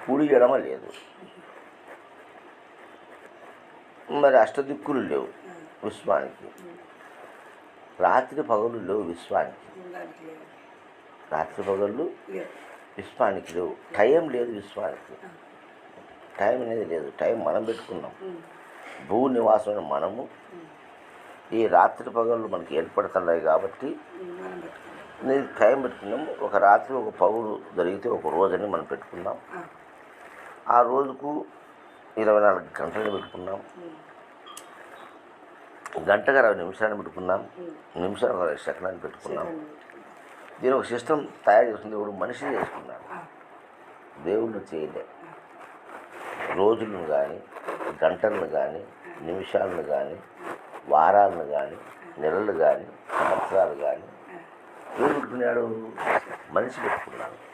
కుడి ఎడమ లేదు. మరి అష్టదిక్కులు లేవు విశ్వానికి. రాత్రి పగలు లేవు విశ్వానికి. రాత్రి పగళ్ళు విశ్వానికి లేవు. టైం లేదు విశ్వానికి. టైం అనేది లేదు. టైం మనం పెట్టుకున్నాం. భూ నివాసమైన మనము ఈ రాత్రి పగళ్ళు మనకి ఏర్పడుతున్నాయి కాబట్టి నేను టైం పెట్టుకున్నాము. ఒక రాత్రి ఒక పగులు జరిగితే ఒక రోజని మనం పెట్టుకున్నాం. ఆ రోజుకు 24 గంటలు పెట్టుకున్నాం. గంటకు 60 నిమిషాన్ని పెట్టుకున్నాం. నిమిషానికి 60 సెకండ్ని పెట్టుకున్నాం. దీని ఒక సిస్టమ్ తయారు చేస్తుంది. దేవుడు మనిషి చేసుకున్నాడు. దేవుళ్ళు చేయలే. రోజులను కానీ, గంటలను కానీ, నిమిషాలను కానీ, వారాలను కానీ, నెలలు కానీ, సంవత్సరాలు కానీ ఏం పెట్టుకున్నాడు? మనిషి పెట్టుకున్నాడు.